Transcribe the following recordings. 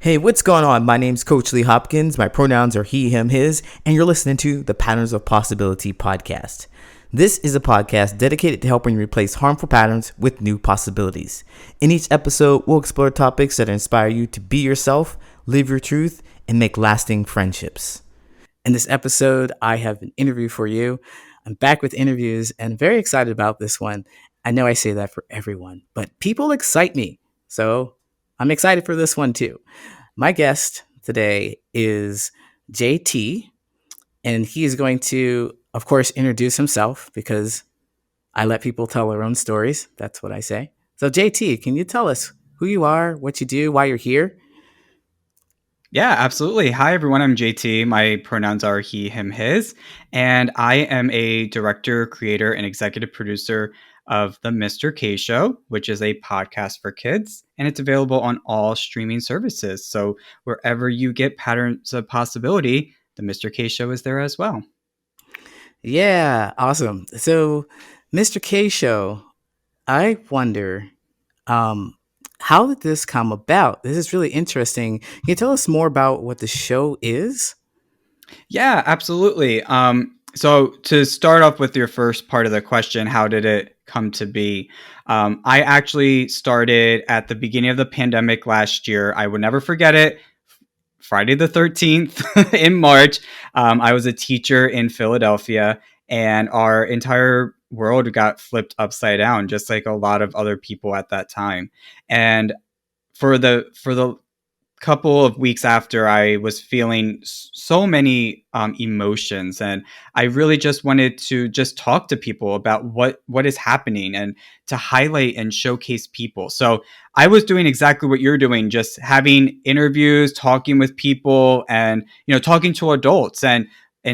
Hey, what's going on? My name's Coach Lee Hopkins. My pronouns are he, him, his, and you're listening to the Patterns of Possibility podcast. This is a podcast dedicated to helping you replace harmful patterns with new possibilities. In each episode, we'll explore topics that inspire you to be yourself, live your truth, and make lasting friendships. In this episode, I have an interview for you. I'm back with interviews and very excited about this one. I know I say that for everyone, but people excite me. So I'm excited for this one too. My guest today is JT, and he is going to, of course, introduce himself because I let people tell their own stories. That's what I say. So, JT, can you tell us who you are, what you do, why you're here? Yeah, absolutely. Hi, everyone. I'm JT. My pronouns are he, him, his. And I am a director, creator, and executive producer of The Mr. K Show, which is a podcast for kids. And it's available on all streaming services. So wherever you get Patterns of Possibility, The Mr. K Show is there as well. Yeah, awesome. So, Mr. K Show, I wonder, um, how did this come about? This is really interesting. Can you tell us more about what the show is? Yeah, absolutely. So to start off with your first part of the question, how did it come to be? I actually started at the beginning of the pandemic last year. I would never forget it. Friday the 13th in March. I was a teacher in Philadelphia, and our entire world got flipped upside down, just like a lot of other people at that time. And for the couple of weeks after, I was feeling so many emotions, and I really just wanted to just talk to people about what is happening and to highlight and showcase people. So I was doing exactly what you're doing, just having interviews, talking with people, and talking to adults and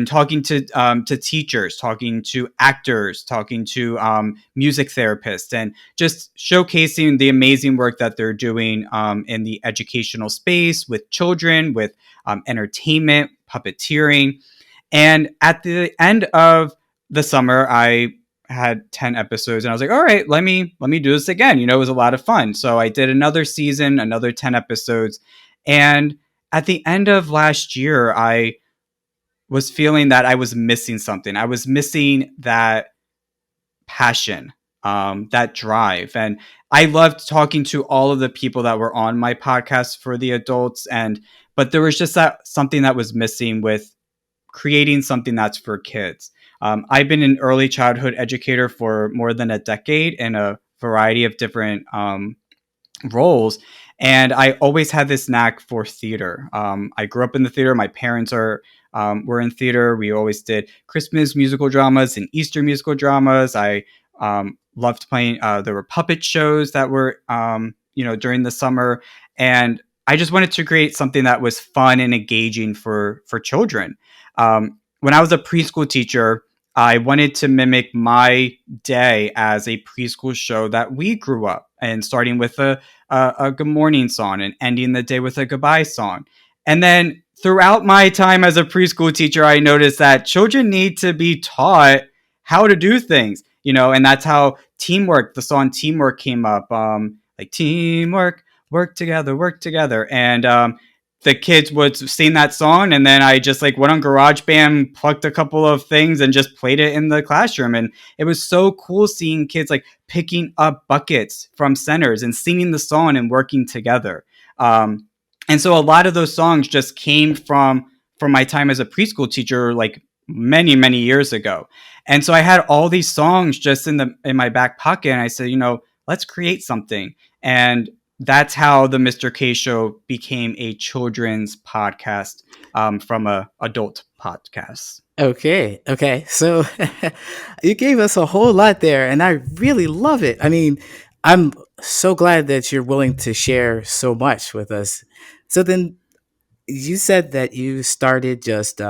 talking to teachers, talking to actors, talking to music therapists, and just showcasing the amazing work that they're doing in the educational space with children, with entertainment, puppeteering. And at the end of the summer, I had 10 episodes, and I was like, all right, let me do this again. It was a lot of fun. So I did another season, another 10 episodes. And at the end of last year, I was feeling that I was missing something. I was missing that passion, that drive. And I loved talking to all of the people that were on my podcast for the adults. But there was just that something that was missing with creating something that's for kids. I've been an early childhood educator for more than a decade in a variety of different roles. And I always had this knack for theater. I grew up in the theater. My parents were in theater. We always did Christmas musical dramas and Easter musical dramas. I loved playing. There were puppet shows that were during the summer, and I just wanted to create something that was fun and engaging for children. When I was a preschool teacher, I wanted to mimic my day as a preschool show that we grew up, and starting with a good morning song and ending the day with a goodbye song. And then throughout my time as a preschool teacher, I noticed that children need to be taught how to do things, and that's how teamwork, the song Teamwork came up. Like teamwork, work together. And the kids would sing that song, and then I just like went on GarageBand, plucked a couple of things, and just played it in the classroom. And it was so cool seeing kids like picking up buckets from centers and singing the song and working together. And so a lot of those songs just came from my time as a preschool teacher, like many years ago. And so I had all these songs just in my back pocket, and I said, let's create something. And that's how the Mr. K Show became a children's podcast from a adult podcast. Okay. So you gave us a whole lot there, and I really love it. I mean, I'm so glad that you're willing to share so much with us. So then you said that you started just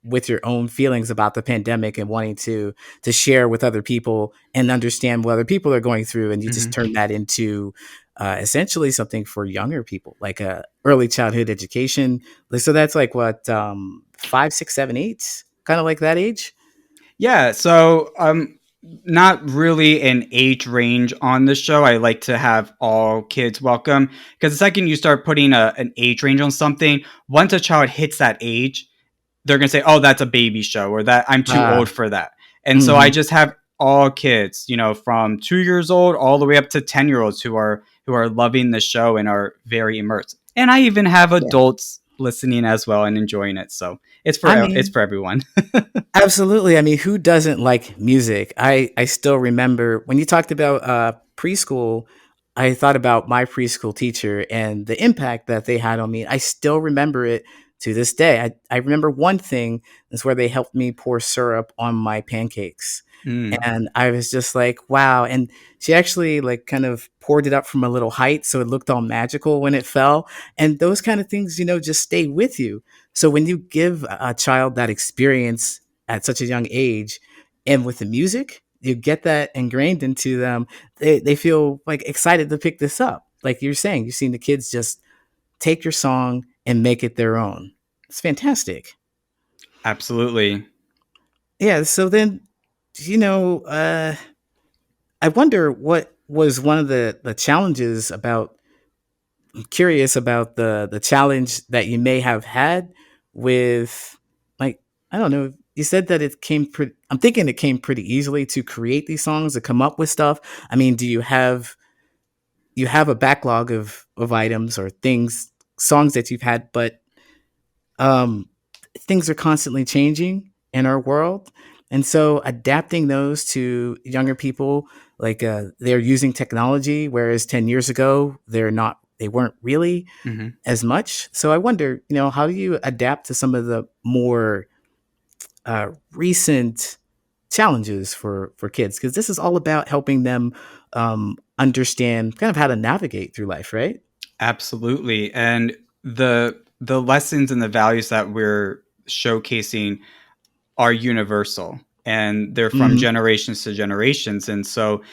with your own feelings about the pandemic and wanting to share with other people and understand what other people are going through, and you just Mm-hmm. turned that into essentially something for younger people, like early childhood education. So that's like what 5, 6, 7, 8, kind of like that age. Yeah. So not really an age range on the show. I like to have all kids welcome, because the second you start putting an age range on something, once a child hits that age, they're going to say, "Oh, that's a baby show," or "that I'm too Ah, old for that." And so I mm-hmm. just have all kids, from 2 years old all the way up to 10-year-olds who are loving the show and are very immersed. And I even have Yeah. adults listening as well and enjoying it. So I it's mean, for everyone. absolutely. I mean, who doesn't like music? I still remember when you talked about preschool, I thought about my preschool teacher and the impact that they had on me. I still remember it to this day. I remember one thing is where they helped me pour syrup on my pancakes. Mm, And I was just like, wow. And she actually like kind of poured it up from a little height so it looked all magical when it fell. And those kind of things, just stay with you. So when you give a child that experience at such a young age and with the music, you get that ingrained into them. They feel like excited to pick this up. Like you're saying, you've seen the kids just take your song and make it their own. It's fantastic. absolutely. Yeah. So then, you know, uh, I wonder what was one of the challenges about. I'm curious about the challenge that you may have had with, like, I don't know. You said that it came pretty. I'm thinking it came pretty easily to create these songs, to come up with stuff. I mean, do you have a backlog of items or things, songs that you've had, but um, things are constantly changing in our world, and so adapting those to younger people, like they're using technology, whereas 10 years ago they're not. They weren't really Hmm. as much. So I wonder, how do you adapt to some of the more recent challenges for kids? Because this is all about helping them understand kind of how to navigate through life, right? Absolutely. And the lessons and the values that we're showcasing are universal, and they're from Hmm. generations to generations. And so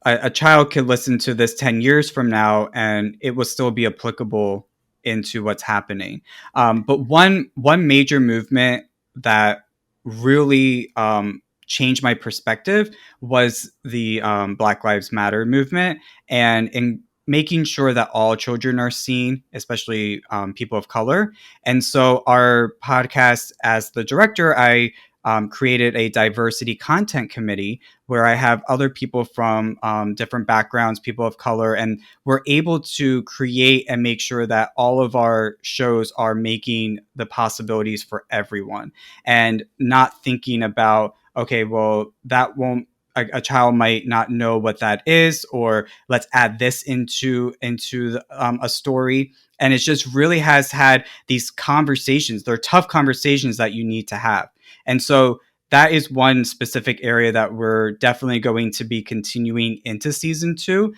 a child could listen to this 10 years from now and it will still be applicable into what's happening. But one major movement that really changed my perspective was the Black Lives Matter movement, and in making sure that all children are seen, especially people of color. And so our podcast, as the director, I created a diversity content committee where I have other people from different backgrounds, people of color, and we're able to create and make sure that all of our shows are making the possibilities for everyone, and not thinking about, okay, well, that won't, a child might not know what that is, or let's add this a story. And it just really has had these conversations. They're tough conversations that you need to have. And so that is one specific area that we're definitely going to be continuing into season two.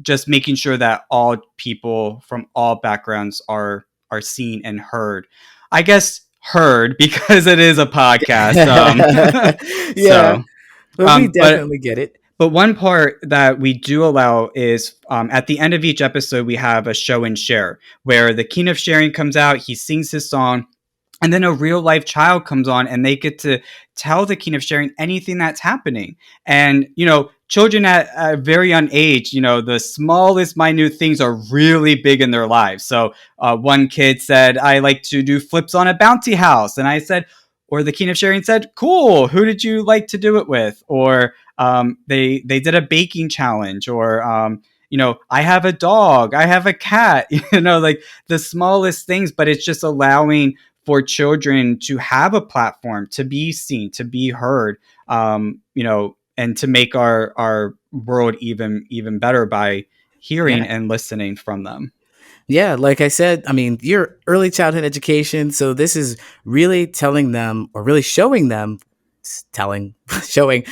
Just making sure that all people from all backgrounds are seen and heard. I guess heard because it is a podcast. Yeah, So, but we but definitely get it. one part that we do allow is, at the end of each episode, we have a show and share where the king of sharing comes out, he sings his song, and then a real life child comes on and they get to tell the king of sharing anything that's happening. And children at a very young age, the smallest minute things are really big in their lives. So one kid said, I like to do flips on a bouncy house, and I said, or the king of sharing said, cool, who did you like to do it with? Or they did a baking challenge, or I have a dog, I have a cat, like the smallest things. But it's just allowing for children to have a platform, to be seen, to be heard, and to make our world even better by hearing Yeah. and listening from them. Yeah, like I said, I mean, you're early childhood education, so this is really telling them or really showing them, telling, showing,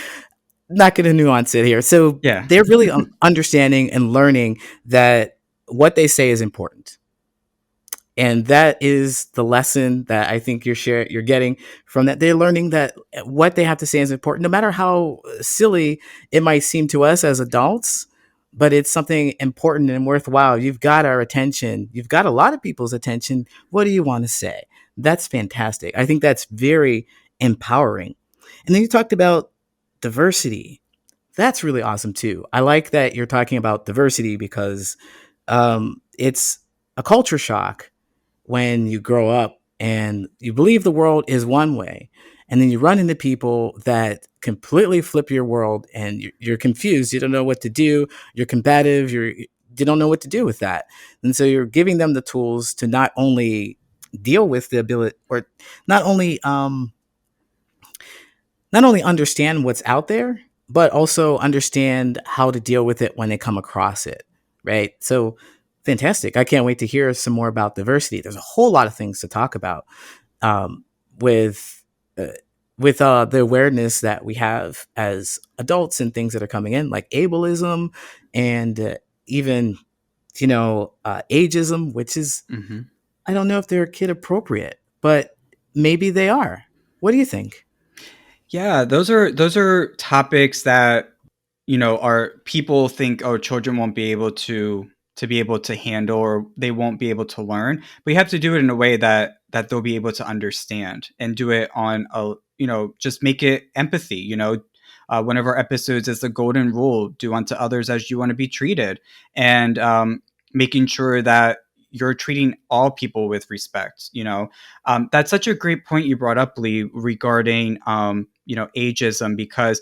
not going to nuance it here. So Yeah, they're really understanding and learning that what they say is important. And that is the lesson that I think you're getting from that. They're learning that what they have to say is important, no matter how silly it might seem to us as adults, but it's something important and worthwhile. You've got our attention. You've got a lot of people's attention. What do you want to say? That's fantastic. I think that's very empowering. And then you talked about diversity. That's really awesome too. I like that you're talking about diversity because it's a culture shock when you grow up and you believe the world is one way, and then you run into people that completely flip your world, and you're confused. You don't know what to do. You're combative. You don't know what to do with that, and so you're giving them the tools to not only deal with the ability, or not only not only understand what's out there, but also understand how to deal with it when they come across it. Right. So fantastic. I can't wait to hear some more about diversity. There's a whole lot of things to talk about um, with uh, the awareness that we have as adults and things that are coming in, like ableism and even ageism, which is, Hmm. I don't know if they're kid appropriate, but maybe they are. What do you think? Yeah, those are topics that are people think, oh, children won't be able to be able to handle, or they won't be able to learn. But you have to do it in a way that they'll be able to understand, and do it on a just make it empathy. One of our episodes is the golden rule: do unto others as you want to be treated, and making sure that you're treating all people with respect. That's such a great point you brought up, Lee, regarding ageism, because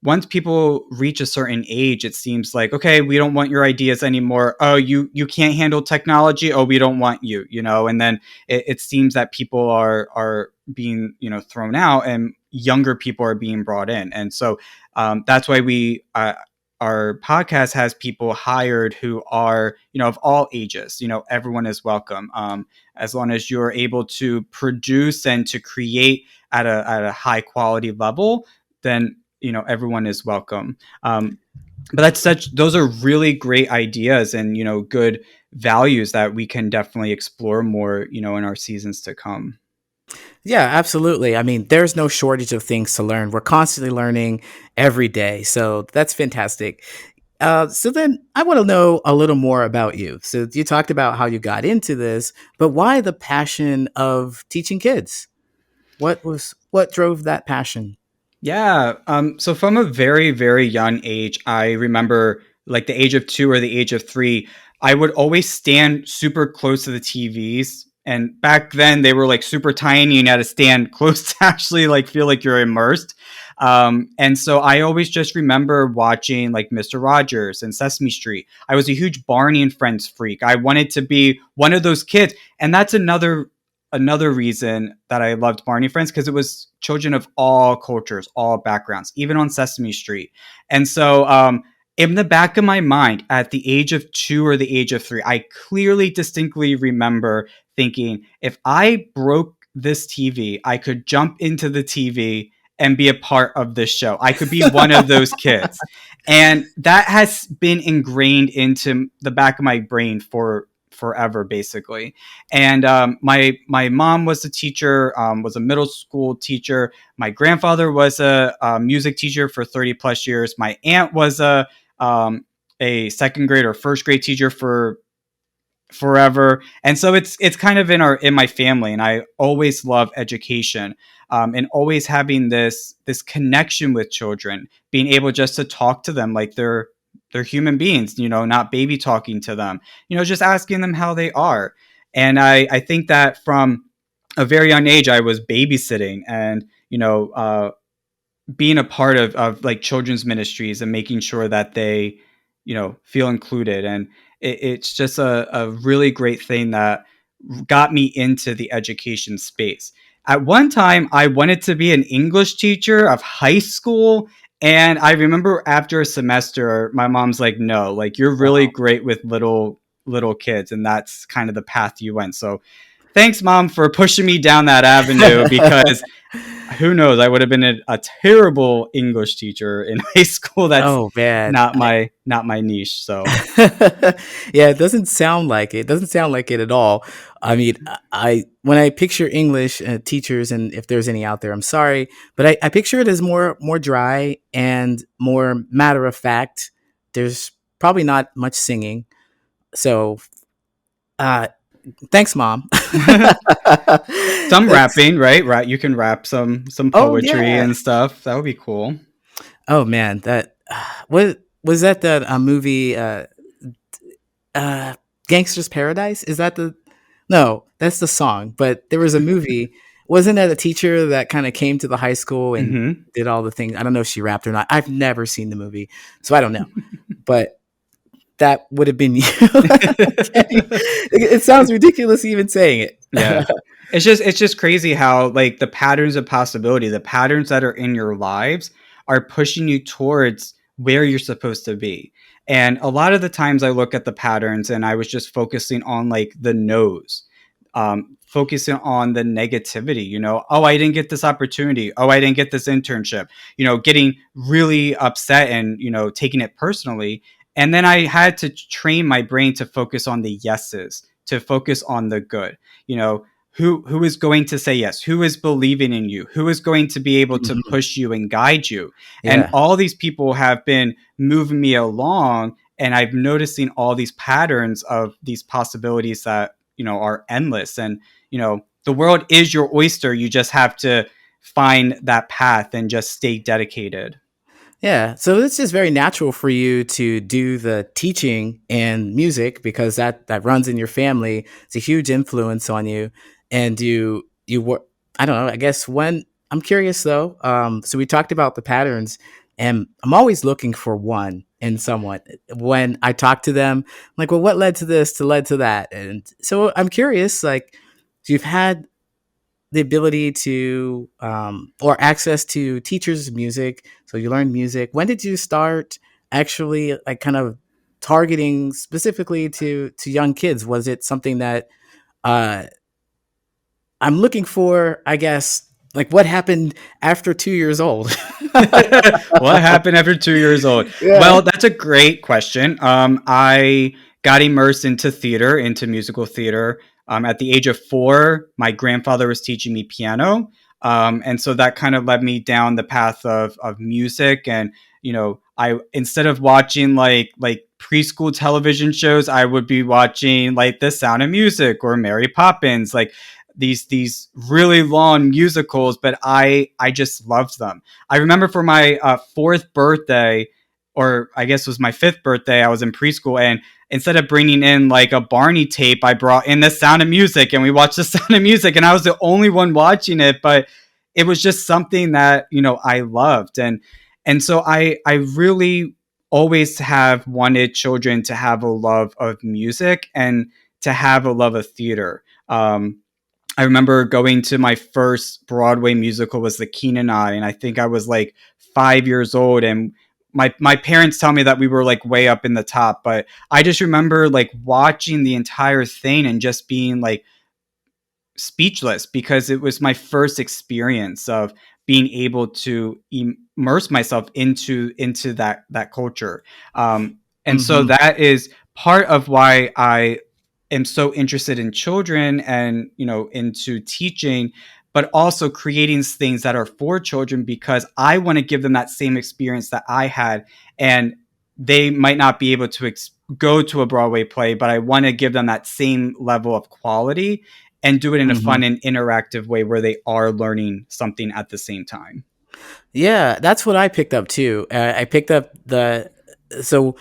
once people reach a certain age, it seems like, okay, we don't want your ideas anymore. Oh, you can't handle technology. Oh, we don't want you. And then it seems that people are being thrown out, and younger people are being brought in, and so that's why we. Our podcast has people hired who are, of all ages. Everyone is welcome, as long as you're able to produce and to create at a high quality level. Then everyone is welcome. But those are really great ideas, and good values that we can definitely explore more in our seasons to come. Yeah, absolutely. I mean, there's no shortage of things to learn. We're constantly learning every day. So that's fantastic. So then I want to know a little more about you. So you talked about how you got into this, but why the passion of teaching kids? What drove that passion? Yeah. So from a very, very young age, I remember, like, the age of 2 or the age of 3, I would always stand super close to the TVs. And back then they were like super tiny, and you had to stand close to actually like feel like you're immersed. And so I always just remember watching like Mr. Rogers and Sesame Street. I was a huge Barney and Friends freak. I wanted to be one of those kids. And that's another reason that I loved Barney Friends, because it was children of all cultures, all backgrounds, even on Sesame Street. And so, in the back of my mind, at the age of 2 or the age of 3, I clearly, distinctly remember thinking, if I broke this TV, I could jump into the TV and be a part of this show. I could be one of those kids. And that has been ingrained into the back of my brain for forever, basically. And my mom was a teacher, was a middle school teacher. My grandfather was a music teacher for 30 plus years. My aunt was a second grade or first grade teacher for forever. And so it's kind of in my family, and I always love education, and always having this connection with children, being able just to talk to them like they're human beings, not baby talking to them, just asking them how they are. And I think that from a very young age, I was babysitting, and being a part of like children's ministries, and making sure that they feel included. And it's just a really great thing that got me into the education space. At one time, I wanted to be an English teacher of high school. And I remember after a semester, my mom's like, no, like, you're really Wow. great with little kids. And that's kind of the path you went. So thanks, Mom, for pushing me down that avenue, because who knows, I would have been a terrible English teacher in high school. That's Oh man. not my niche. So Yeah, it doesn't sound like it. It doesn't sound like it at all. I mean, I when I picture English teachers, and if there's any out there, I'm sorry, but I picture it as more dry and more matter of fact. There's probably not much singing. So, uh, thanks, mom. some That's rapping, right? Right, you can rap some oh poetry yeah. and stuff. That would be cool. Oh man, that what was that movie uh Gangster's Paradise? Is that the No, that's the song, but there was a movie. Wasn't that a teacher that kind of came to the high school and Hmm. did all the things? I don't know if she rapped or not. I've never seen the movie, so I don't know. But that would have been you. It sounds ridiculous even saying Yeah. it. It's just crazy how like the patterns of possibility, the patterns that are in your lives are pushing you towards where you're supposed to be. And a lot of the times I look at the patterns and I was just focusing on like the no's, focusing on the negativity, oh, I didn't get this opportunity. Oh, I didn't get this internship, getting really upset and, taking it personally. And then I had to train my brain to focus on the yeses, to focus on the good, you know, who is going to say yes, who is believing in you, who is going to be able to Mhm. push you and guide you. And Yeah. all these people have been moving me along, and I'm noticing all these patterns of these possibilities that are endless. And the world is your oyster. You just have to find that path and just stay dedicated. Yeah, so it's just very natural for you to do the teaching and music because that runs in your family. It's a huge influence on you, and you work. I don't know. I guess when I'm curious though. So we talked about the patterns, and I'm always looking for one in someone. When I talk to them, I'm like, well, what led to this? To led to that, and so I'm curious. Like, you've had the ability to or access to teachers music, so you learn music. When did you start actually like kind of targeting specifically to young kids? Was it something that uh I'm looking for, I guess, like what happened after 2 years old? What happened after 2 years old? Yeah. Well, that's a great question. I got immersed into theater, into musical theater. At the age of 4, my grandfather was teaching me piano. And so that kind of led me down the path of music. And, I, instead of watching like preschool television shows, I would be watching like The Sound of Music or Mary Poppins, like these really long musicals, but I just loved them. I remember for my 4th birthday, or I guess it was my 5th birthday, I was in preschool, and instead of bringing in like a Barney tape, I brought in The Sound of Music, and we watched The Sound of Music, and I was the only one watching it, but it was just something that I loved, and so I really always have wanted children to have a love of music and to have a love of theater. I remember going to my first Broadway musical was The Keen and I, and I think I was like 5 years old, and my parents tell me that we were like way up in the top, but I just remember like watching the entire thing and just being like speechless because it was my first experience of being able to immerse myself into that culture. And so Hmm. that is part of why I am so interested in children and into teaching, but also creating things that are for children because I want to give them that same experience that I had. And they might not be able to go to a Broadway play, but I want to give them that same level of quality and do it in a Hmm. fun and interactive way where they are learning something at the same time. Yeah, that's what I picked up too. I picked up the so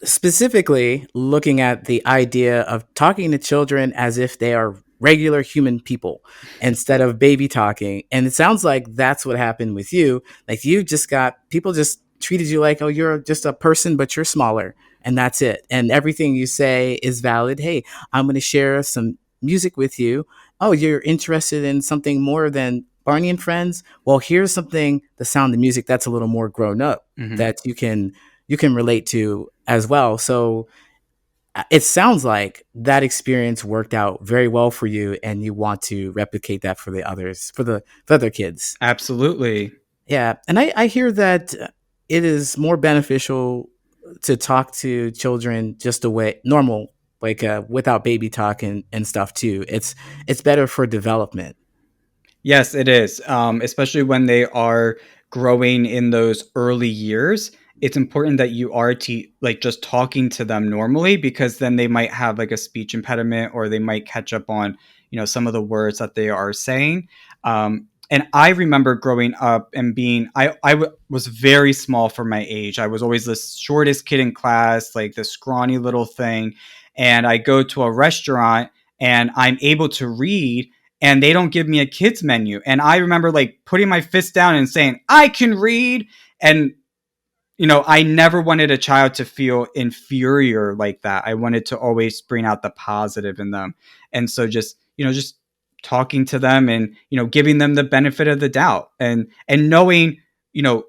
specifically looking at the idea of talking to children as if they are regular human people instead of baby talking. And it sounds like that's what happened with you. Like you just got people just treated you like, oh, you're just a person, but you're smaller. And that's it. And everything you say is valid. Hey, I'm going to share some music with you. Oh, you're interested in something more than Barney and Friends? Well, here's something, the Sound of Music, that's a little more grown up Mm-hmm. that you can relate to as well. So it sounds like that experience worked out very well for you, and you want to replicate that for the others, for other kids. Absolutely. Yeah, and I hear that it is more beneficial to talk to children just the way normal, like without baby talk and stuff too. It's better for development. Yes, it is. Especially when they are growing in those early years. It's important that you are like just talking to them normally because then they might have like a speech impediment or they might catch up on some of the words that they are saying. And I remember growing up and was very small for my age. I was always the shortest kid in class, like the scrawny little thing. And I go to a restaurant and I'm able to read, and they don't give me a kids menu. And I remember like putting my fist down and saying, I can read. And I never wanted a child to feel inferior like that. I wanted to always bring out the positive in them. And so just talking to them and, giving them the benefit of the doubt and knowing,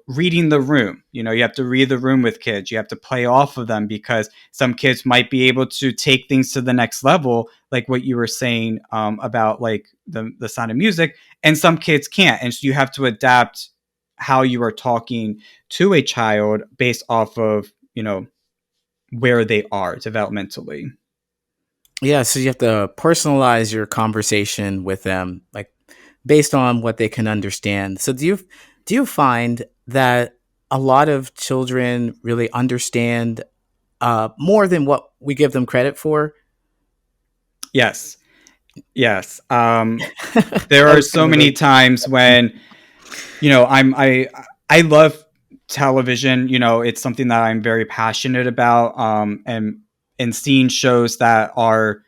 reading the room. You have to read the room with kids. You have to play off of them because some kids might be able to take things to the next level, like what you were saying about like the sound of music, and some kids can't. And so you have to adapt how you are talking to a child based off of where they are developmentally. Yeah, so you have to personalize your conversation with them, like based on what they can understand. So do you find that a lot of children really understand more than what we give them credit for? Yes. There That are was so kind of many a times when I love television. It's something that I'm very passionate about. And seeing shows that are,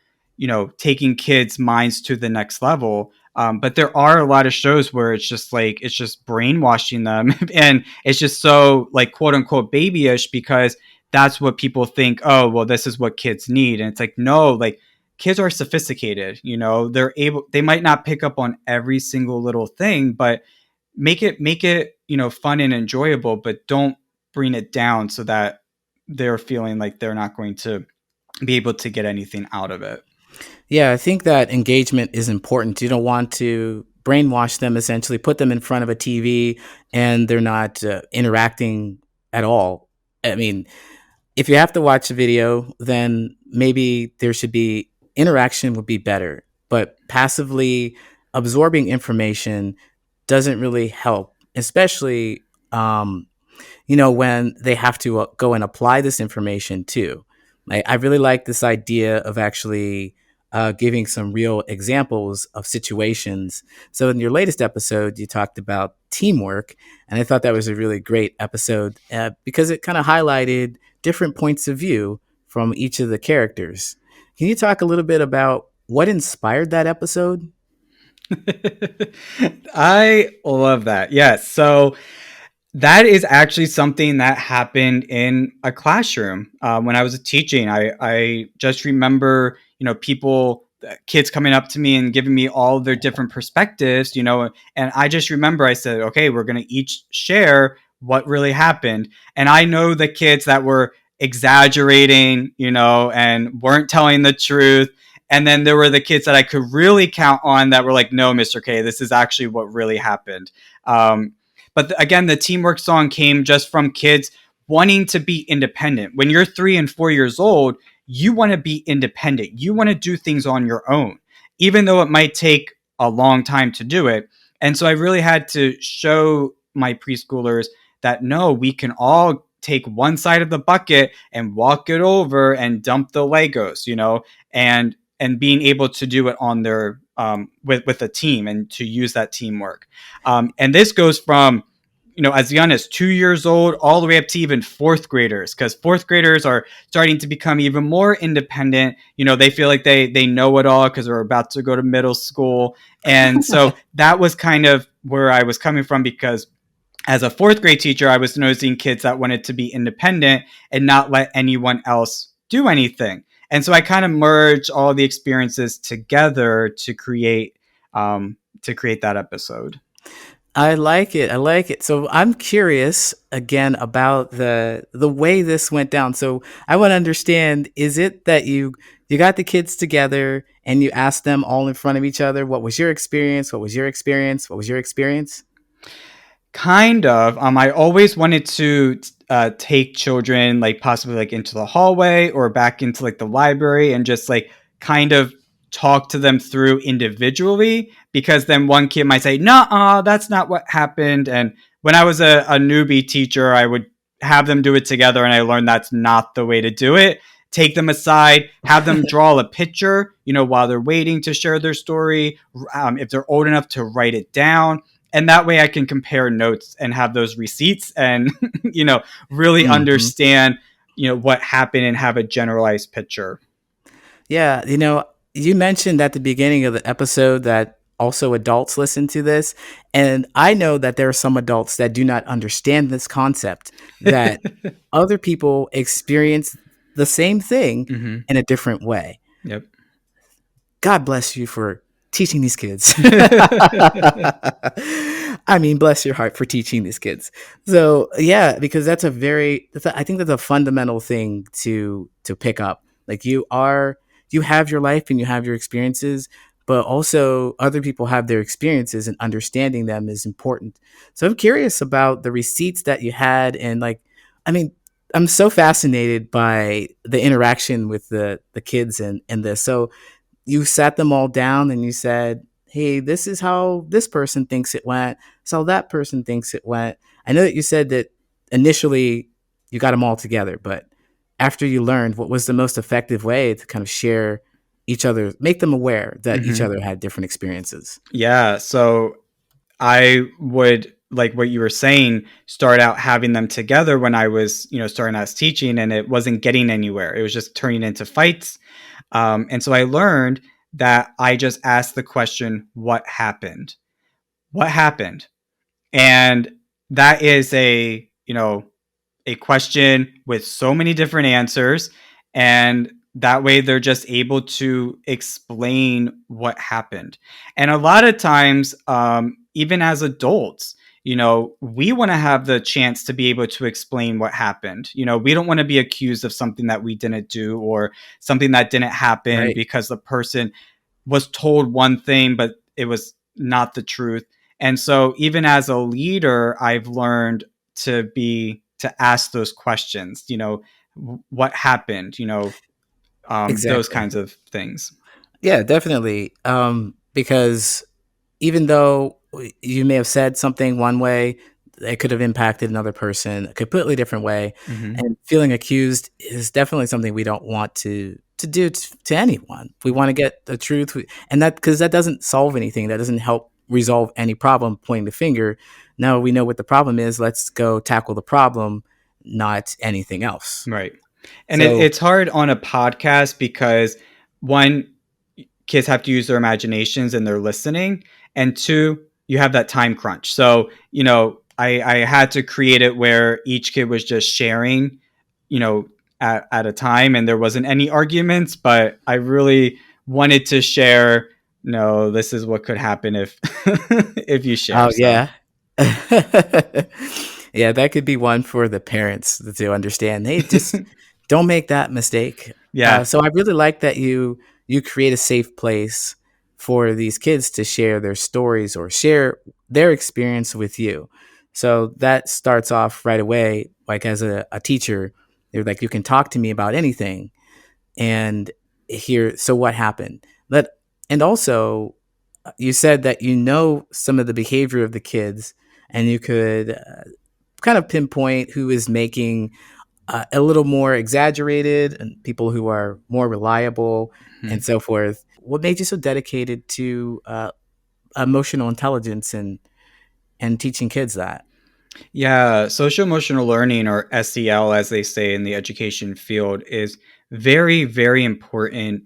taking kids' minds to the next level. But there are a lot of shows where it's just brainwashing them, and it's just so like quote unquote babyish because that's what people think. Oh, well, this is what kids need, and it's like no, like kids are sophisticated. They might not pick up on every single little thing, but make it fun and enjoyable, but don't bring it down so that they're feeling like they're not going to be able to get anything out of it. Yeah, I think that engagement is important. You don't want to brainwash them, essentially, put them in front of a TV and they're not interacting at all. I mean, if you have to watch a video, then maybe there should be interaction would be better. But passively absorbing information doesn't really help, especially when they have to go and apply this information too. I really like this idea of actually giving some real examples of situations. So in your latest episode, you talked about teamwork, and I thought that was a really great episode because it kind of highlighted different points of view from each of the characters. Can you talk a little bit about what inspired that episode? I love that. Yes. So that is actually something that happened in a classroom when I was teaching. I just remember, kids coming up to me and giving me all their different perspectives, and I just remember I said, okay, we're going to each share what really happened. And I know the kids that were exaggerating, and weren't telling the truth. And then there were the kids that I could really count on that were like, no, Mr. K, this is actually what really happened. But again, the teamwork song came just from kids wanting to be independent. When you're 3 and 4 years old, you want to be independent. You want to do things on your own, even though it might take a long time to do it. And so I really had to show my preschoolers that no, we can all take one side of the bucket and walk it over and dump the Legos, and being able to do it on their with a team and to use that teamwork. And this goes from as young as 2 years old all the way up to even fourth graders, because fourth graders are starting to become even more independent. They feel like they know it all because they're about to go to middle school. And so that was kind of where I was coming from, because as a fourth grade teacher, I was noticing kids that wanted to be independent and not let anyone else do anything. And so I kind of merged all the experiences together to create that episode. I like it. I like it. So I'm curious again about the way this went down. So I want to understand, is it that you got the kids together and you asked them all in front of each other, what was your experience? What was your experience? What was your experience? Kind of. I always wanted to take children like possibly like into the hallway or back into like the library and just like kind of talk to them through individually, because then one kid might say, "Nah, that's not what happened." And when I was a newbie teacher, I would have them do it together, and I learned that's not the way to do it. Take them aside, have them draw a picture, while they're waiting to share their story. If they're old enough to write it down, and that way I can compare notes and have those receipts and really Hmm. understand what happened and have a generalized picture. Yeah, you mentioned at the beginning of the episode that also adults listen to this. And I know that there are some adults that do not understand this concept, that other people experience the same thing Hmm. in a different way. Yep. God bless you for teaching these kids. I mean, bless your heart for teaching these kids. So yeah, because I think that's a fundamental thing to pick up. Like you have your life and you have your experiences, but also other people have their experiences, and understanding them is important. So I'm curious about the receipts that you had, and like, I mean, I'm so fascinated by the interaction with the kids and this. So you sat them all down and you said, "Hey, this is how this person thinks it went. So that person thinks it went." I know that you said that initially you got them all together, but after you learned, what was the most effective way to kind of share each other, make them aware that each Hmm. other had different experiences? Yeah. So I would, like what you were saying, start out having them together when I was, starting out as teaching, and it wasn't getting anywhere. It was just turning into fights. And so I learned that I just asked the question, what happened? What happened? And that is a question with so many different answers, and that way they're just able to explain what happened. And a lot of times, even as adults, we want to have the chance to be able to explain what happened. We don't want to be accused of something that we didn't do, or something that didn't happen Right. because the person was told one thing but it was not the truth. And so even as a leader, I've learned to ask those questions, what happened, those Exactly. kinds of things. Yeah, definitely. Because even though you may have said something one way, it could have impacted another person a completely different way. Hmm. And feeling accused is definitely something we don't want to do to anyone. We want to get the truth, and that because that doesn't solve anything. That doesn't help resolve any problem. Pointing the finger. Now we know what the problem is. Let's go tackle the problem, not anything else. Right. And So, it's hard on a podcast because, one, kids have to use their imaginations and they're listening, and two, you have that time crunch. So I had to create it where each kid was just sharing, at a time, and there wasn't any arguments, but I really wanted to share, no, this is what could happen if if you share. oh So yeah. Yeah, that could be one for the parents to understand. Hey, just don't make that mistake. yeah. So I really like that you create a safe place for these kids to share their stories or share their experience with you. So that starts off right away. Like as a teacher, they're like, you can talk to me about anything, and here. So what happened? Let and also you said that you know some of the behavior of the kids, and you could kind of pinpoint who is making a little more exaggerated and people who are more reliable and Mhm. so forth. What made you so dedicated to emotional intelligence and teaching kids that? Yeah, social emotional learning, or SEL as they say in the education field, is very, very important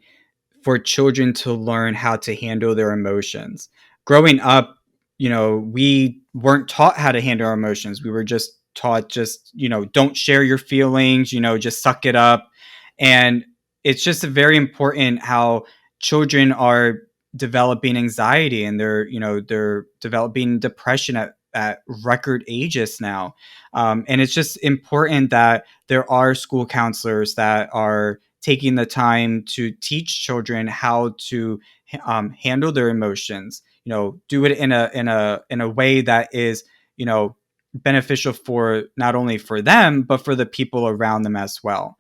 for children to learn how to handle their emotions. Growing up, we weren't taught how to handle our emotions. We were just taught, just, don't share your feelings, just suck it up. And it's just very important how children are developing anxiety, and they're developing depression at record ages now. And it's just important that there are school counselors that are taking the time to teach children how to handle their emotions. Do it in a way that is beneficial for not only for them but for the people around them as well.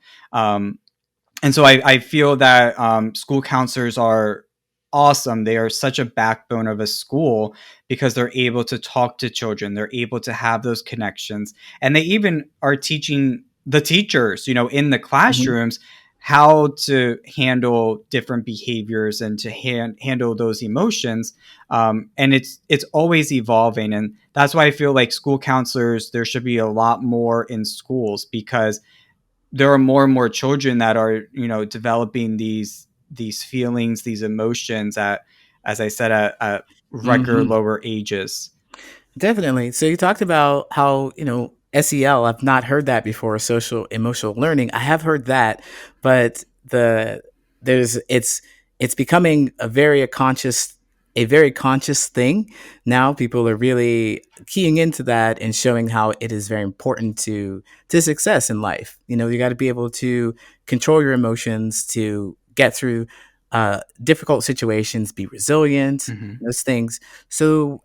And so I feel that school counselors are awesome. They are such a backbone of a school because they're able to talk to children. They're able to have those connections. And they even are teaching the teachers, in the Mhm. classrooms, how to handle different behaviors and to handle those emotions. And it's always evolving, and that's why I feel like school counselors, there should be a lot more in schools, because there are more and more children that are, developing these feelings, these emotions at, as I said, at record Hmm. lower ages. Definitely. So you talked about how, SEL, I've not heard that before, social emotional learning. I have heard that, but there's it's becoming a very conscious thing. Now people are really keying into that and showing how it is very important to success in life. You got to be able to control your emotions to get through difficult situations, be resilient, Hmm. those things. So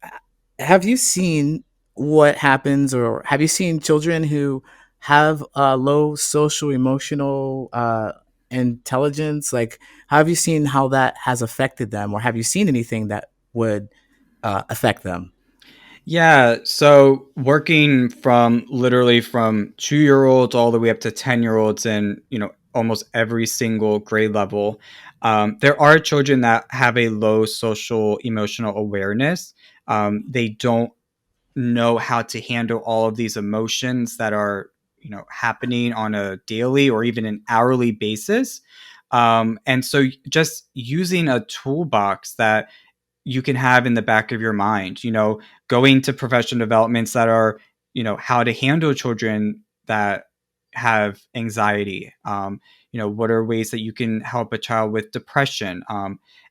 have you seen what happens, or have you seen children who have low social emotional intelligence? Like, have you seen how that has affected them, or have you seen anything that would affect them? Yeah, so working from literally from 2 year olds all the way up to 10 year olds, and almost every single grade level, there are children that have a low social emotional awareness. They don't know how to handle all of these emotions that are happening on a daily or even an hourly basis. And so just using a toolbox that you can have in the back of your mind, going to professional developments that are, how to handle children that have anxiety. What are ways that you can help a child with depression?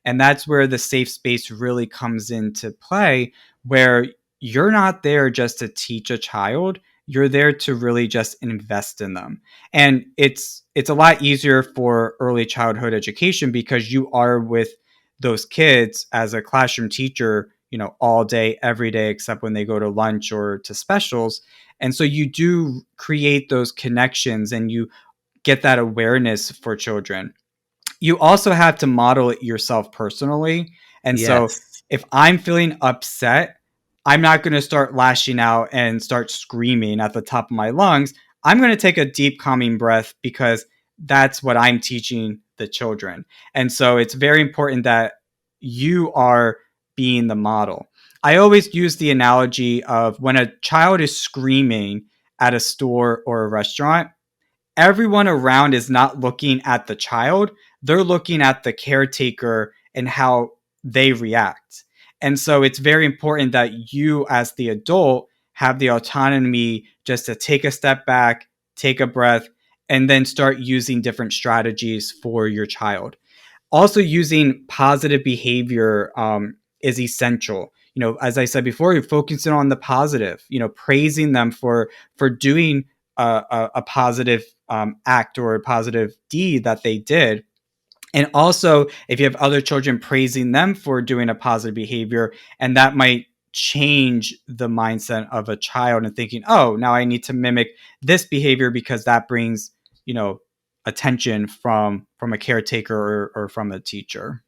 And that's where the safe space really comes into play, where you're not there just to teach a child. You're there to really just invest in them. And it's a lot easier for early childhood education because you are with those kids as a classroom teacher, all day, every day, except when they go to lunch or to specials. And so you do create those connections and you get that awareness for children. You also have to model it yourself personally. And so Yes. if I'm feeling upset, I'm not going to start lashing out and start screaming at the top of my lungs. I'm going to take a deep, calming breath because that's what I'm teaching the children. And so it's very important that you are being the model. I always use the analogy of when a child is screaming at a store or a restaurant, everyone around is not looking at the child, they're looking at the caretaker and how they react. And so it's very important that you, as the adult, have the autonomy just to take a step back, take a breath, and then start using different strategies for your child. Also, using positive behavior is essential. As I said before, you're focusing on the positive. Praising them for doing a positive act or a positive deed that they did. And also, if you have other children, praising them for doing a positive behavior, and that might change the mindset of a child and thinking, oh, now I need to mimic this behavior because that brings, you know, attention from a caretaker or from a teacher.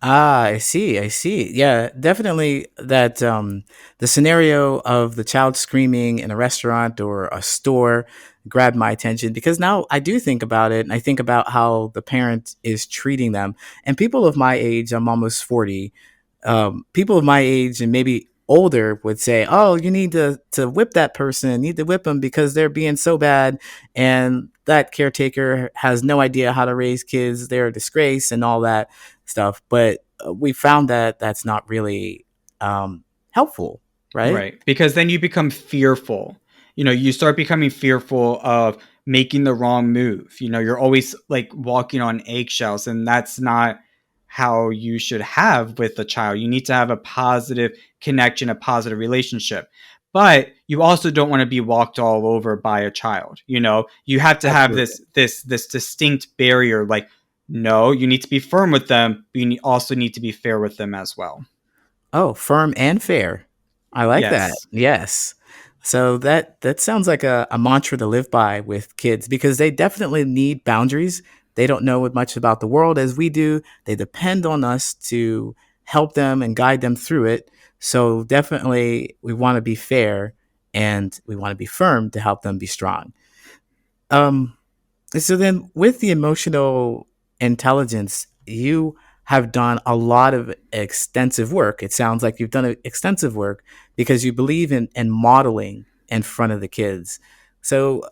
Ah, I see. I see. Yeah, definitely that the scenario of the child screaming in a restaurant or a store grabbed my attention because now I do think about it and I think about how the parent is treating them. And people of my age, I'm almost 40, people of my age and maybe older would say, "Oh, you need to whip that person, need to whip them because they're being so bad, and that caretaker has no idea how to raise kids. They're a disgrace and all that stuff." But we found that that's not really helpful, right? Right. Because then you become fearful. You start becoming fearful of making the wrong move. You're always like walking on eggshells, and that's not how you should have with a child. You need to have a positive connection, a positive relationship. But you also don't want to be walked all over by a child. You have to have Absolutely. this distinct barrier, like, no, you need to be firm with them, but also need to be fair with them as well. Oh, firm and fair. I like that. Yes. Yes. So that sounds like a mantra to live by with kids because they definitely need boundaries. They don't know as much about the world as we do. They depend on us to help them and guide them through it. So definitely we want to be fair and we want to be firm to help them be strong. Um, So then, with the emotional intelligence, you have done a lot of extensive work. It sounds like you've done extensive work because you believe in modeling in front of the kids. So,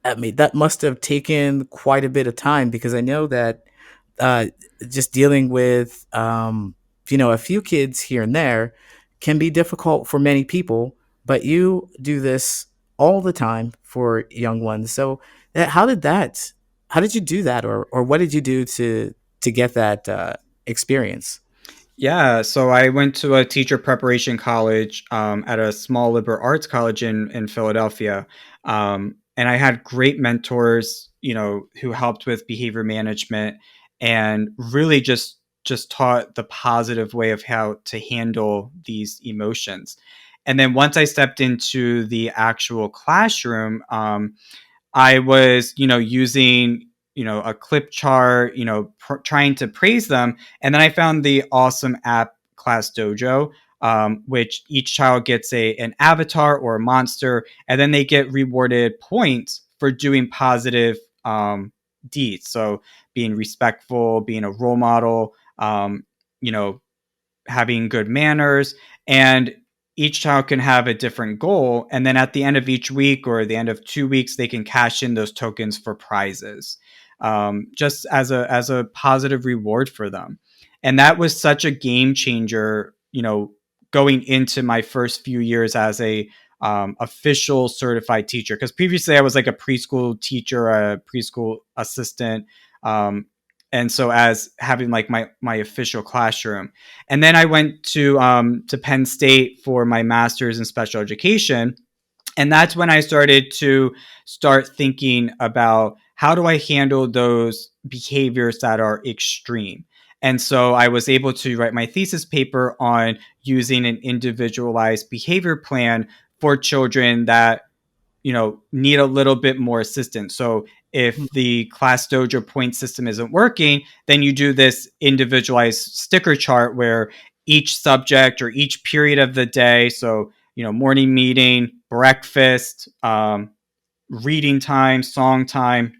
I mean, that must have taken quite a bit of time because I know that uh, just dealing with a few kids here and there can be difficult for many people, but you do this all the time for young ones. So how did you do that, or what did you do to get that experience? Yeah, so I went to a teacher preparation college at a small liberal arts college in Philadelphia, and I had great mentors, who helped with behavior management and really just taught the positive way of how to handle these emotions. And then once I stepped into the actual classroom, I was, using, a clip chart, trying to praise them. And then I found the awesome app Class Dojo, which each child gets an avatar or a monster, and then they get rewarded points for doing positive deeds. So being respectful, being a role model, you know, having good manners, and each child can have a different goal, and then at the end of each week or the end of 2 weeks they can cash in those tokens for prizes, just as a positive reward for them. And that was such a game changer, going into my first few years as a official certified teacher, because previously I was like a preschool teacher, a preschool assistant, um, and so as having like my official classroom. And then I went to Penn State for my master's in special education, and that's when I started to start thinking about how do I handle those behaviors that are extreme. And so I was able to write my thesis paper on using an individualized behavior plan for children that need a little bit more assistance. So if the class dojo point system isn't working, then you do this individualized sticker chart where each subject or each period of the day, so morning meeting, breakfast, reading time, song time,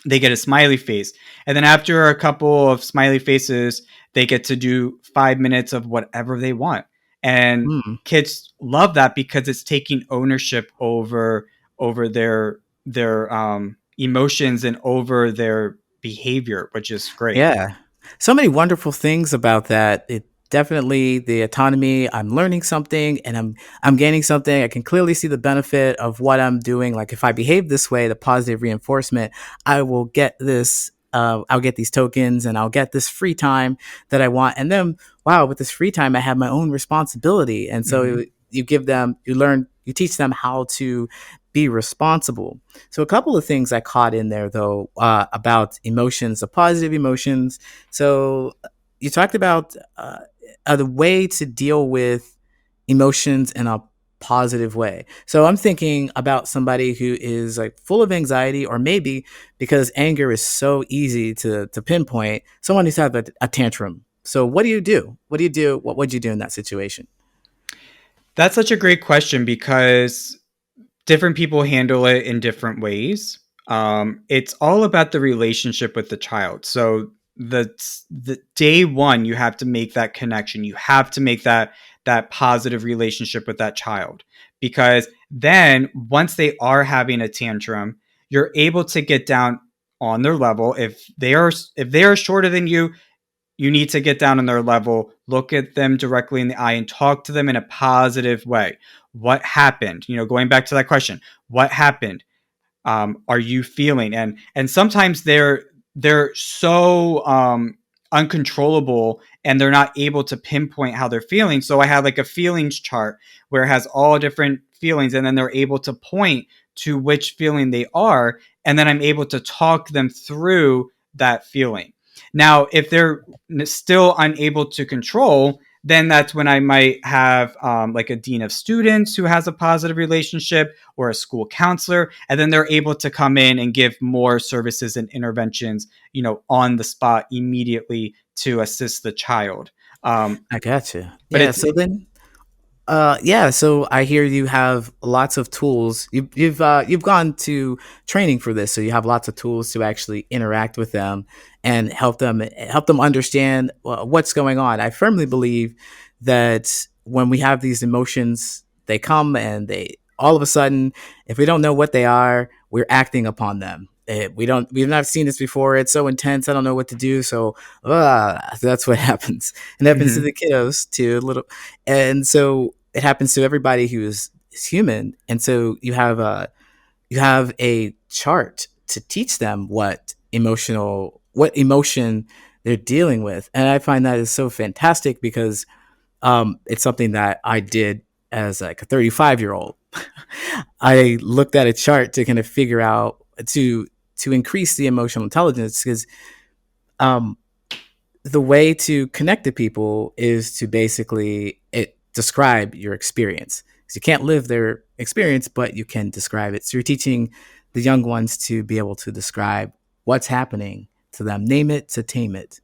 they get a smiley face. And then after a couple of smiley faces, they get to do 5 minutes of whatever they want. And Hmm. kids love that because it's taking ownership over their emotions and over their behavior, which is great. Yeah. So many wonderful things about that. It definitely the autonomy, I'm learning something and I'm gaining something. I can clearly see the benefit of what I'm doing. Like if I behave this way, the positive reinforcement, I will get this I'll get these tokens and I'll get this free time that I want. And then wow, with this free time I have my own responsibility. And so Hmm. you teach them how to be responsible. So a couple of things I caught in there though about emotions, the positive emotions. So you talked about the way to deal with emotions in a positive way. So I'm thinking about somebody who is like full of anxiety, or maybe because anger is so easy to pinpoint, someone who's had a tantrum. So what do you do? What do you do? What would you do in that situation? That's such a great question because different people handle it in different ways. It's all about the relationship with the child. So the day one, you have to make that connection. You have to make that positive relationship with that child, because then once they are having a tantrum, you're able to get down on their level. If they are shorter than you need to get down on their level, look at them directly in the eye, and talk to them in a positive way. What happened? Going back to that question, what happened? Are you feeling? And sometimes they're so uncontrollable, and they're not able to pinpoint how they're feeling. So I have like a feelings chart where it has all different feelings, and then they're able to point to which feeling they are, and then I'm able to talk them through that feeling. Now, if they're still unable to control, then that's when I might have like a dean of students who has a positive relationship, or a school counselor, and then they're able to come in and give more services and interventions, on the spot immediately to assist the child. I gotcha. But Yeah. it's So then Yeah. So I hear you have lots of tools. You've gone to training for this, so you have lots of tools to actually interact with them and help them understand what's going on. I firmly believe that when we have these emotions, they come and they all of a sudden, if we don't know what they are, we're acting upon them. We've not seen this before. It's so intense. I don't know what to do. So that's what happens. And it happens to Hmm. the kiddos too. Little and so it happens to everybody who is human. And so you have a chart to teach them what emotion they're dealing with. And I find that is so fantastic because it's something that I did as like a 35-year-old. I looked at a chart to kind of figure out to increase the emotional intelligence because um, the way to connect to people is to basically describe your experience. Because you can't live their experience, but you can describe it. So you're teaching the young ones to be able to describe what's happening to them, name it to tame it.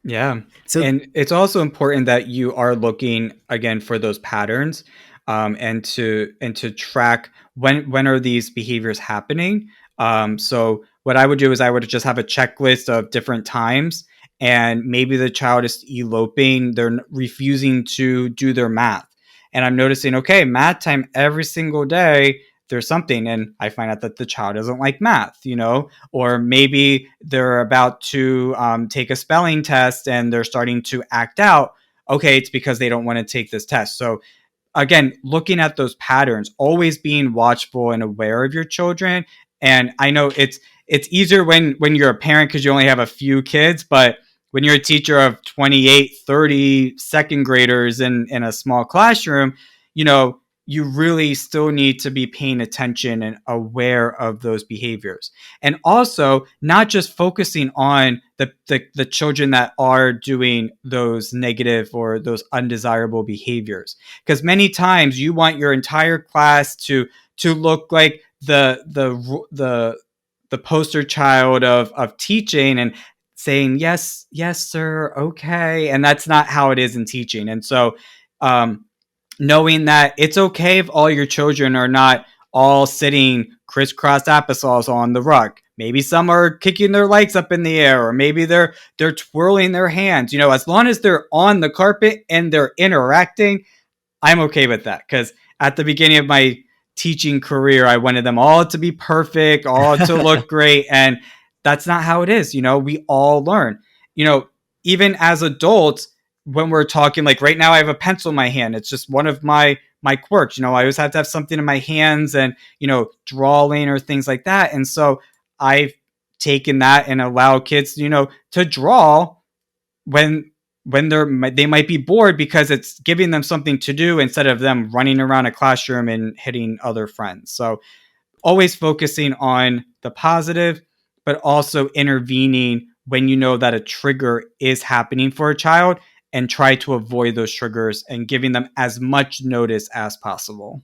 Yeah. So And it's also important that you are looking again for those patterns, and to track when are these behaviors happening. So what I would do is I would just have a checklist of different times, and maybe the child is eloping, they're refusing to do their math. And I'm noticing, okay, math time every single day, there's something. And I find out that the child doesn't like math, or maybe they're about to take a spelling test and they're starting to act out. Okay, it's because they don't want to take this test. So again, looking at those patterns, always being watchful and aware of your children. And I know it's easier when you're a parent because you only have a few kids, but when you're a teacher of 28, 30 second graders in a small classroom, you know, you really still need to be paying attention and aware of those behaviors. And also not just focusing on the children that are doing those negative or those undesirable behaviors, because many times you want your entire class to look like the poster child of teaching and saying yes, yes sir, okay, and that's not how it is in teaching. And so um, knowing that it's okay if all your children are not all sitting crisscross applesauce on the rug. Maybe some are kicking their legs up in the air, or maybe they're twirling their hands. As long as they're on the carpet and they're interacting, I'm okay with that, because at the beginning of my teaching career, I wanted them all to be perfect, all to look great. And that's not how it is. We all learn. You know, Even as adults, when we're talking, like right now, I have a pencil in my hand. It's just one of my quirks. I always have to have something in my hands and, drawing or things like that. And so I've taken that and allow kids, to draw when they might be bored, because it's giving them something to do instead of them running around a classroom and hitting other friends. So always focusing on the positive, but also intervening when you know that a trigger is happening for a child, and try to avoid those triggers and giving them as much notice as possible.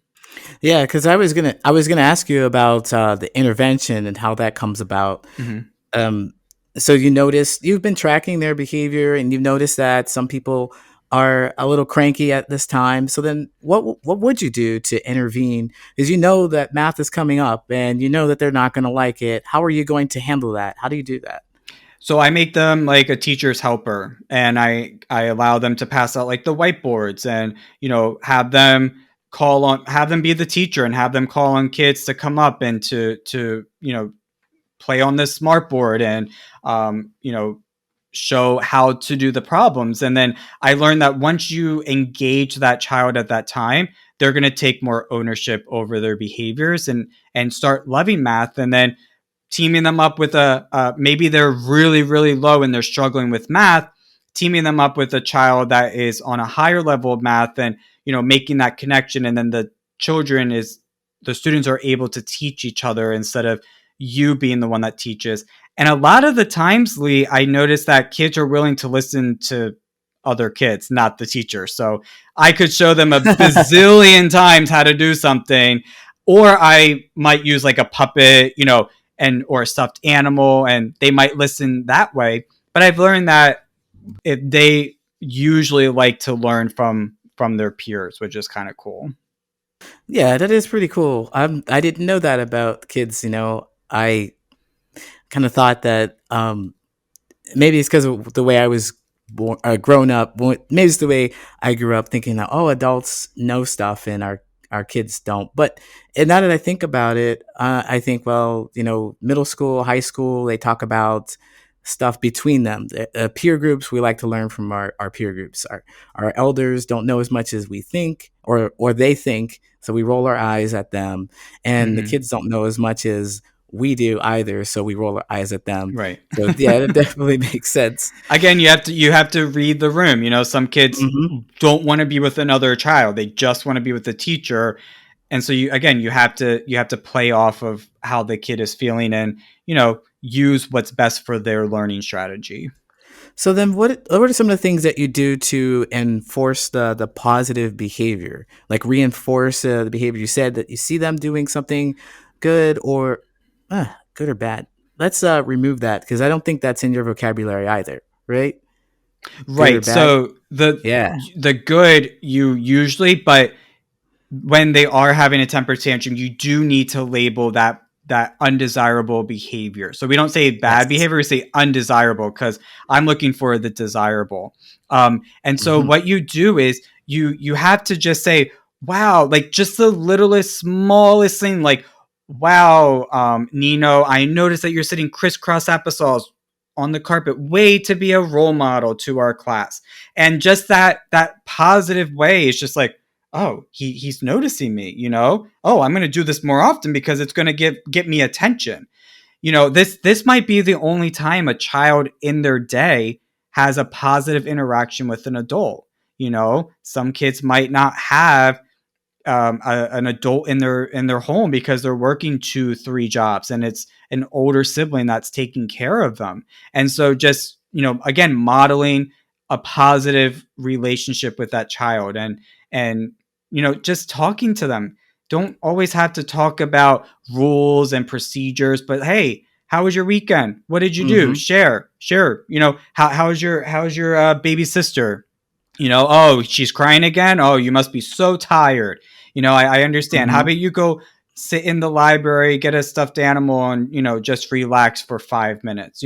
yeah, because I was gonna ask you about the intervention and how that comes about. Mhm. Um, so you've been tracking their behavior and you've noticed that some people are a little cranky at this time. So then what would you do to intervene? Because you know that math is coming up and you know that they're not going to like it. How are you going to handle that? How do you do that? So I make them like a teacher's helper, and I allow them to pass out like the whiteboards, and have them be the teacher and have them call on kids to come up and to play on this smart board, and show how to do the problems. And then I learned that once you engage that child at that time, they're going to take more ownership over their behaviors and start loving math. And then teaming them up with maybe they're really really low and they're struggling with math, teaming them up with a child that is on a higher level of math, and making that connection. And then the students are able to teach each other instead of you being the one that teaches. And a lot of the times, Lee, I noticed that kids are willing to listen to other kids, not the teacher. So I could show them a bazillion times how to do something, or I might use like a puppet, and or a stuffed animal, and they might listen that way. But I've learned that they usually like to learn from from their peers, which is kind of cool. Yeah, that is pretty cool. I didn't know that about kids. I kind of thought that maybe it's because of the way I was grown up. Maybe it's the way I grew up thinking that, oh, adults know stuff and our kids don't. But and now that I think about it, I think, well, middle school, high school, they talk about stuff between them. Peer groups, we like to learn from our peer groups. Our elders don't know as much as we think, or they think, so we roll our eyes at them. And the Hmm. kids don't know as much as we do either, so we roll our eyes at them. Right. So yeah, that definitely makes sense. Again, you have to read the room. Some kids Hmm. don't want to be with another child; they just want to be with the teacher. And so you have to play off of how the kid is feeling, and use what's best for their learning strategy. So then, what are some of the things that you do to enforce the positive behavior, like reinforce the behavior? You said that you see them doing something good or good or bad. Let's remove that because I don't think that's in your vocabulary either, right? Good or Right. bad? So the Yeah. the good you usually, but when they are having a temper tantrum, you do need to label that undesirable behavior. So we don't say bad Yes. behavior, we say undesirable, because I'm looking for the desirable. And so Hmm. what you do is you have to just say, wow, like just the littlest, smallest thing, like, wow, Nino, I noticed that you're sitting crisscross applesauce on the carpet. Way to be a role model to our class. And just that positive way is just like, oh, he's noticing me, oh, I'm going to do this more often because it's going to get me attention. This might be the only time a child in their day has a positive interaction with an adult. Some kids might not have an adult in their home because they're working 2-3 jobs, and it's an older sibling that's taking care of them. And so just again, modeling a positive relationship with that child, and just talking to them. Don't always have to talk about rules and procedures, but hey, how was your weekend? What did you do? Hmm. Share. How's your baby sister? Oh, she's crying again. Oh, you must be so tired. I understand. How Hmm. about you go sit in the library, get a stuffed animal, and just relax for 5 minutes.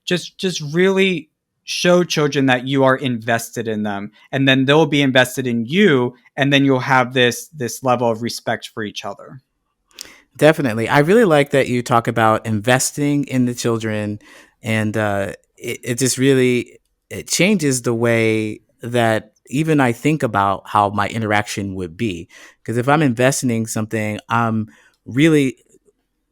Just really show children that you are invested in them, and then they'll be invested in you, and then you'll have this level of respect for each other. Definitely. I really like that you talk about investing in the children, and it just really it changes the way that even I think about how my interaction would be. Because if I'm investing in something, I'm really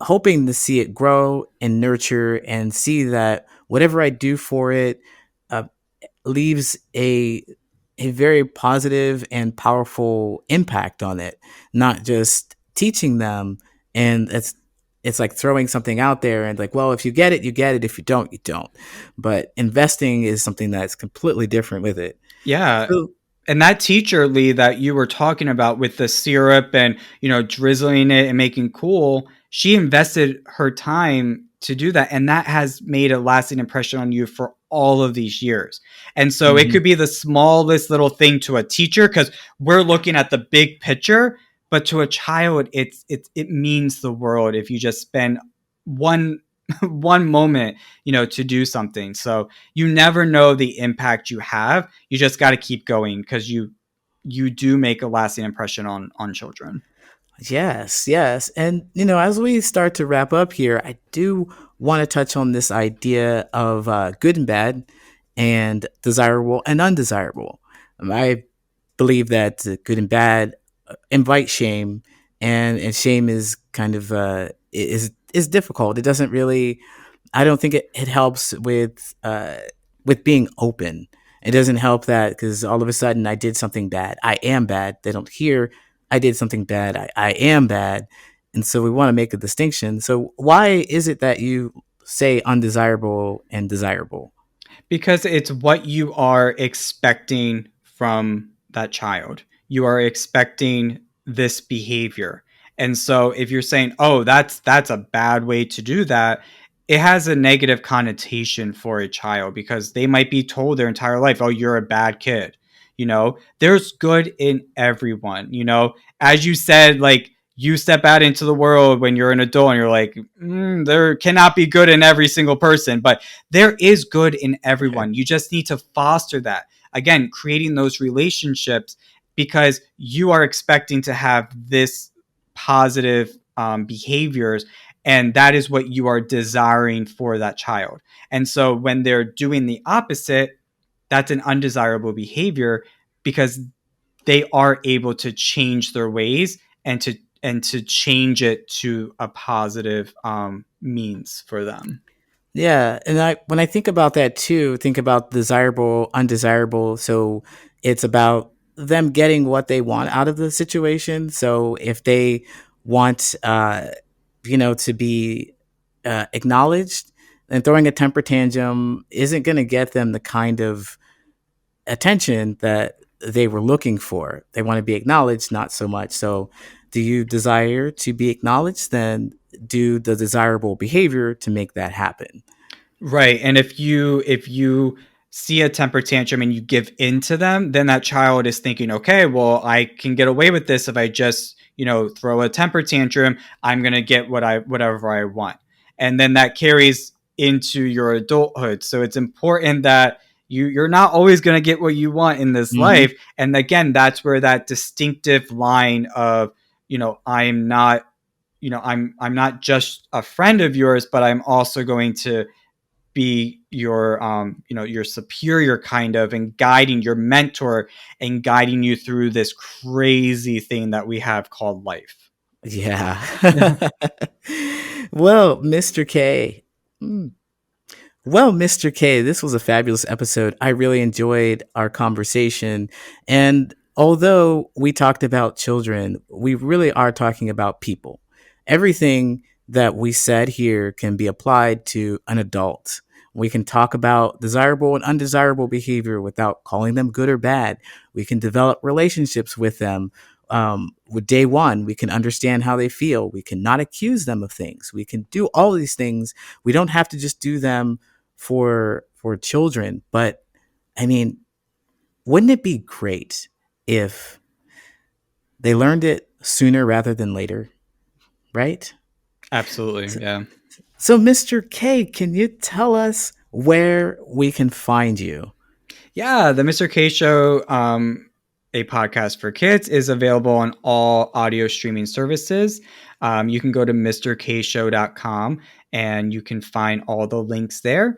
hoping to see it grow and nurture and see that whatever I do for it uh, leaves a very positive and powerful impact on it, not just teaching them. And it's like throwing something out there and like, well, if you get it, you get it. If you don't, you don't. But investing is something that's completely different with it. Yeah. So, And that teacher, Lee, that you were talking about with the syrup and, drizzling it and making cool, she invested her time to do that. And that has made a lasting impression on you for all of these years. And so it mhm. could be the smallest little thing to a teacher because we're looking at the big picture, but to a child, it means the world if you just spend one one moment, to do something. So you never know the impact you have. You just got to keep going because you do make a lasting impression on children. Yes, yes. And, as we start to wrap up here, I do want to touch on this idea of good and bad and desirable and undesirable. I believe that good and bad invite shame, and shame is kind of is difficult. It doesn't really. I don't think it helps with being open. It doesn't help that because all of a sudden I did something bad. I am bad. They don't hear I did something bad. I am bad, and so we want to make a distinction. So why is it that you say undesirable and desirable? Because it's what you are expecting from that child. You are expecting this behavior. And so if you're saying, "Oh, that's a bad way to do that," it has a negative connotation for a child because they might be told their entire life, "Oh, you're a bad kid." there's good in everyone. As you said, like, you step out into the world when you're an adult and you're like, there cannot be good in every single person, but there is good in everyone. You just need to foster that. Again, creating those relationships, because you are expecting to have this positive behaviors, and that is what you are desiring for that child. And so when they're doing the opposite, that's an undesirable behavior, because they are able to change their ways and to change it to a positive means for them. Yeah, and when I think about that too, think about desirable, undesirable. So it's about them getting what they want out of the situation. So if they want, to be acknowledged, then throwing a temper tantrum isn't going to get them the kind of attention that they were looking for. They want to be acknowledged, not so much. So, do you desire to be acknowledged? Then do the desirable behavior to make that happen. Right. And if you see a temper tantrum and you give in to them, then that child is thinking, okay, well, I can get away with this if I just, throw a temper tantrum. I'm gonna get whatever I want. And then that carries into your adulthood. So it's important that you're not always gonna get what you want in this Hmm. life. And again, that's where that distinctive line of, I'm not, I'm not just a friend of yours, but I'm also going to be your superior, kind of, and guiding your mentor and guiding you through this crazy thing that we have called life. Yeah. Well, Mr. K. mm, Well, Mr. K, this was a fabulous episode. I really enjoyed our conversation. And although we talked about children, we really are talking about people. Everything that we said here can be applied to an adult. We can talk about desirable and undesirable behavior without calling them good or bad. We can develop relationships with them. With day one, we can understand how they feel. We can not accuse them of things. We can do all these things. We don't have to just do them for children. But I mean, wouldn't it be great if they learned it sooner rather than later, right? Absolutely, So, yeah. so Mr. K, can you tell us where we can find you? Yeah, the Mr. K Show, a podcast for kids, is available on all audio streaming services. You can go to mrkshow.com and you can find all the links there.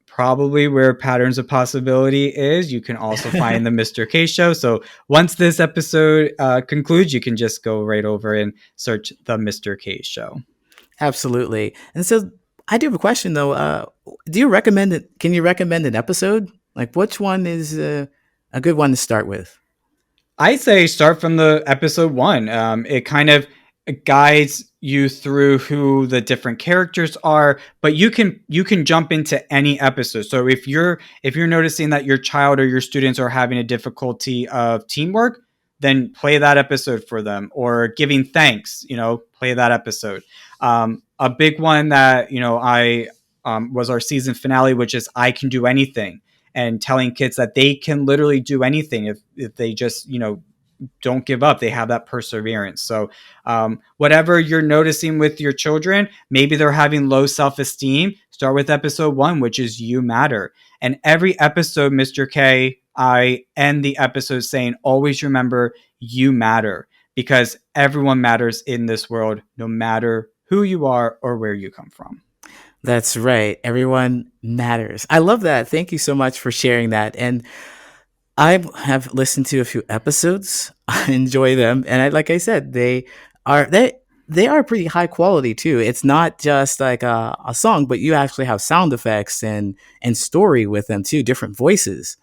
Probably where Patterns of Possibility is, you can also find the Mr. K Show. So once this episode concludes, you can just go right over and search the Mr. K Show. Absolutely. And so I do have a question though. Do you recommend it? Can you recommend an episode? Like which one is a good one to start with? I say start from the episode one. It kind of guides you through who the different characters are, but you can jump into any episode. So if you're noticing that your child or your students are having a difficulty of teamwork, then play that episode for them. Or giving thanks, play that episode. A big one that I was our season finale, which is I Can Do Anything, and telling kids that they can literally do anything if they just don't give up. They have that perseverance. So whatever you're noticing with your children, maybe they're having low self-esteem, start with episode one, which is You Matter. And every episode, Mr. K, I end the episode saying, always remember you matter, because everyone matters in this world, no matter who you are or where you come from. That's right. Everyone matters. I love that. Thank you so much for sharing that. And I have listened to a few episodes. I enjoy them, and like I said, are they are pretty high quality too. It's not just like a song, but you actually have sound effects and story with them too, different voices.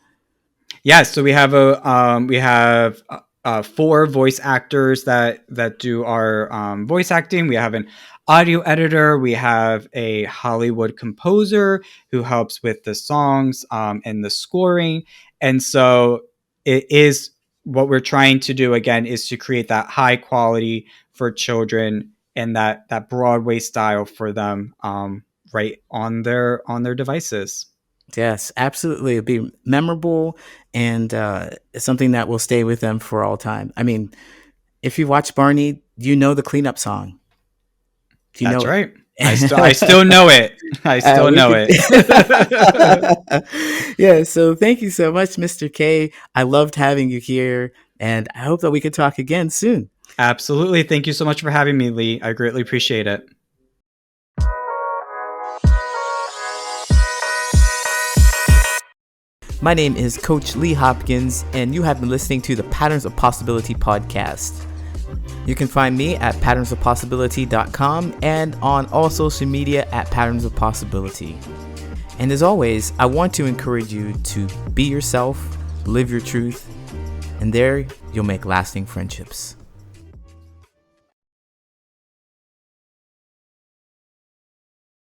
Yeah, so we have four voice actors that do our voice acting. We have an audio editor. We have a Hollywood composer who helps with the songs and the scoring. And so it is, what we're trying to do again is to create that high quality for children, and that Broadway style for them, right on their devices. Yes, absolutely. It'd be memorable and something that will stay with them for all time. I mean, if you watch Barney, you know the cleanup song. Do you That's know it? right. I still know it. I still We know could. it. Yeah. So thank you so much, Mr. K. I loved having you here, and I hope that we could talk again soon. Absolutely. Thank you so much for having me, Lee. I greatly appreciate it. My name is Coach Lee Hopkins, and you have been listening to the Patterns of Possibility podcast. You can find me at patternsofpossibility.com and on all social media at Patterns of Possibility. And as always, I want to encourage you to be yourself, live your truth, and there you'll make lasting friendships.